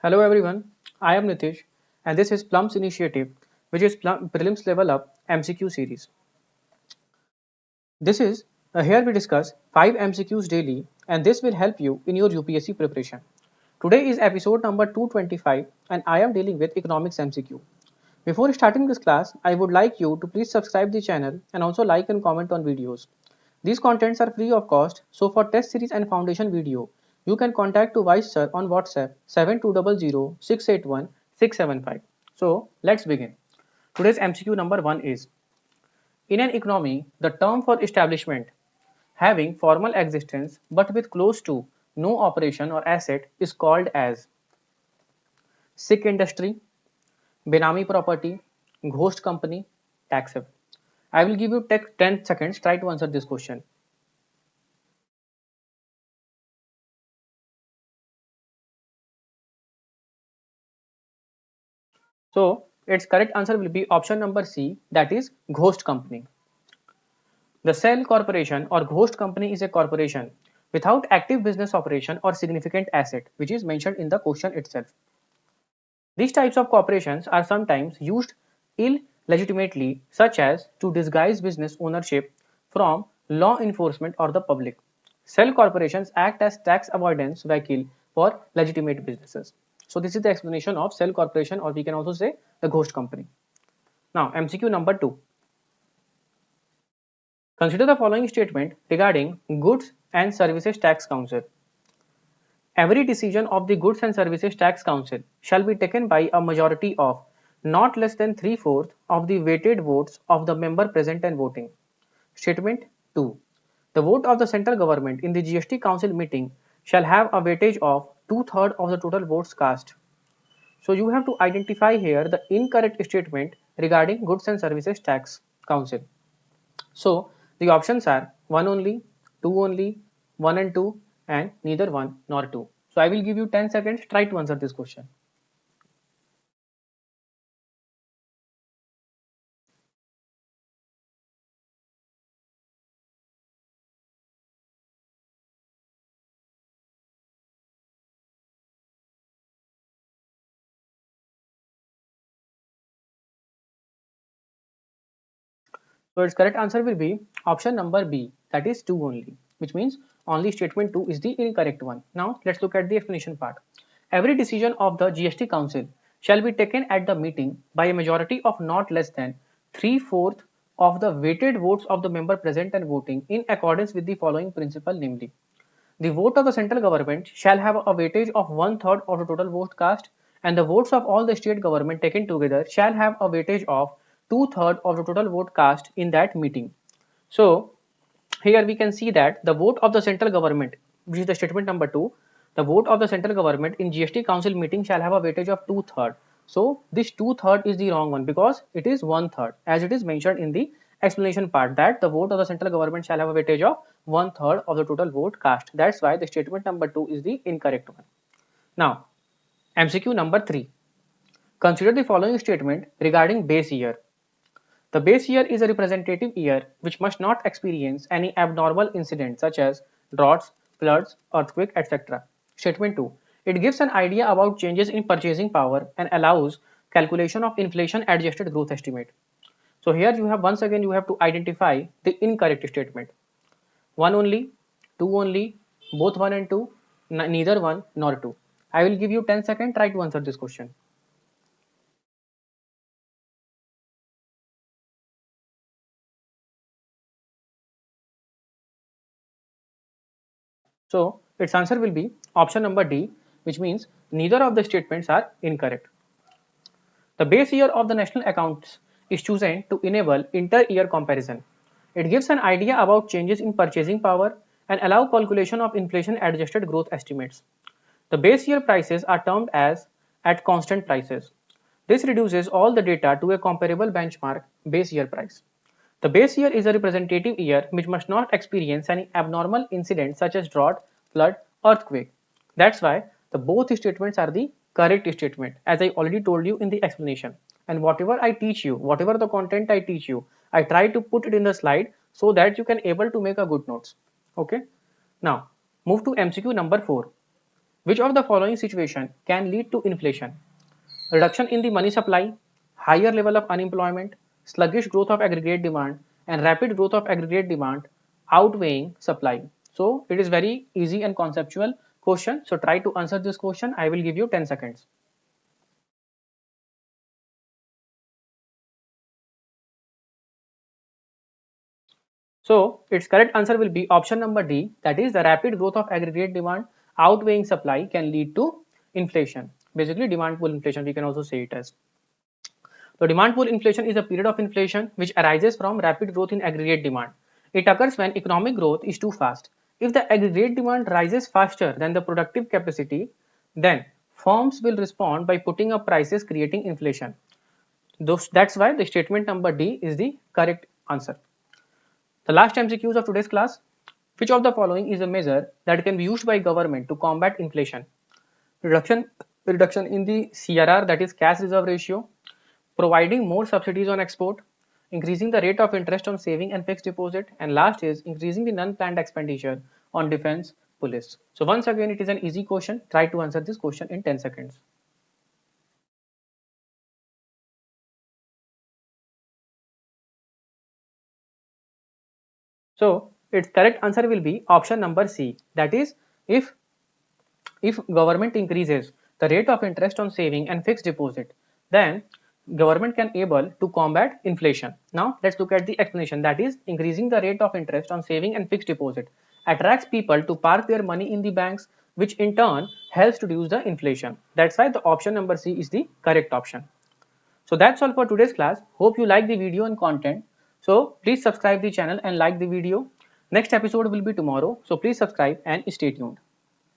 Hello everyone, I am Nitish and this is Plums Initiative, which is Prelims Level Up MCQ series. This is Here we discuss 5 MCQs daily and this will help you in your UPSC preparation. Today is episode number 225 and I am dealing with Economics MCQ. Before starting this class, I would like you to please subscribe the channel and also like and comment on videos. These contents are free of cost, so for test series and foundation video, you can contact to Vysh sir on WhatsApp 7200 So let's begin. Today's MCQ number 1 is: in an economy, the term for establishment having formal existence but with close to no operation or asset is called as sick industry, Benami property, ghost company, taxable. I will give you 10 seconds. Try to answer this question. So its correct answer will be option number C, that is ghost company. The shell corporation or ghost company is a corporation without active business operation or significant asset, which is mentioned in the question itself. These types of corporations are sometimes used illegitimately, such as to disguise business ownership from law enforcement or the public. Shell corporations act as tax avoidance vehicle for legitimate businesses. So this is the explanation of shell corporation, or we can also say the ghost company. Now MCQ number 2. Consider the following statement regarding Goods and Services Tax Council. Every decision of the Goods and Services Tax Council shall be taken by a majority of not less than 3/4 of the weighted votes of the member present and voting. Statement 2. The vote of the central government in the GST Council meeting shall have a weightage of 2/3 of the total votes cast. So you have to identify here the incorrect statement regarding Goods and Services Tax Council. So the options are 1 only, 2 only, 1 and 2, and neither 1 nor 2. So I will give you 10 seconds. Try to answer this question. So its correct answer will be option number B, that is 2 only, which means only statement 2 is the incorrect one. Now let's look at the explanation part. Every decision of the GST Council shall be taken at the meeting by a majority of not less than 3/4 of the weighted votes of the member present and voting in accordance with the following principle, namely: the vote of the central government shall have a weightage of 1/3 of the total vote cast, and the votes of all the state government taken together shall have a weightage of 2/3 of the total vote cast in that meeting. So here we can see that the vote of the central government, which is the statement number 2, the vote of the central government in GST Council meeting shall have a weightage of 2/3. So this 2/3 is the wrong one because it is 1/3, as it is mentioned in the explanation part that the vote of the central government shall have a weightage of 1/3 of the total vote cast. That's why the statement number 2 is the incorrect one. Now MCQ number 3. Consider the following statement regarding base year. The base year is a representative year which must not experience any abnormal incident such as droughts, floods, earthquake, etc. Statement 2. It gives an idea about changes in purchasing power and allows calculation of inflation adjusted growth estimate. So here you have once again you have to identify the incorrect statement. 1 only, 2 only, both 1 and 2, neither 1 nor 2. I will give you 10 seconds, try to answer this question. So its answer will be option number D, which means neither of the statements are incorrect. The base year of the national accounts is chosen to enable inter-year comparison. It gives an idea about changes in purchasing power and allow calculation of inflation adjusted growth estimates. The base year prices are termed as at constant prices. This reduces all the data to a comparable benchmark base year price. The base year is a representative year which must not experience any abnormal incident such as drought, flood, earthquake. That's why the both statements are the correct statement, as I already told you in the explanation. And whatever I teach you, whatever the content I teach you, I try to put it in the slide so that you can able to make a good notes. Okay. Now move to MCQ number 4. Which of the following situation can lead to inflation? Reduction in the money supply, higher level of unemployment, sluggish growth of aggregate demand, and rapid growth of aggregate demand outweighing supply. So it is very easy and conceptual question. So try to answer this question. I will give you 10 seconds. So its correct answer will be option number D, that is the rapid growth of aggregate demand outweighing supply can lead to inflation. Basically demand pull inflation we can also say it as. So demand pull inflation is a period of inflation which arises from rapid growth in aggregate demand. It occurs when economic growth is too fast. If the aggregate demand rises faster than the productive capacity, then firms will respond by putting up prices creating inflation. That's why the statement number D is the correct answer. The last MCQs of today's class. Which of the following is a measure that can be used by government to combat inflation? Reduction in the CRR, that is cash reserve ratio, providing more subsidies on export, increasing the rate of interest on saving and fixed deposit, and last is increasing the non-planned expenditure on defense police. So once again it is an easy question. Try to answer this question in 10 seconds. So its correct answer will be option number C, that is if government increases the rate of interest on saving and fixed deposit, then government can able to combat inflation. Now let's look at the explanation, that is increasing the rate of interest on saving and fixed deposit attracts people to park their money in the banks, which in turn helps to reduce the inflation. That's why the option number C is the correct option. So that's all for today's class. Hope you like the video and content. So please subscribe the channel and like the video. Next episode will be tomorrow. So please subscribe and stay tuned.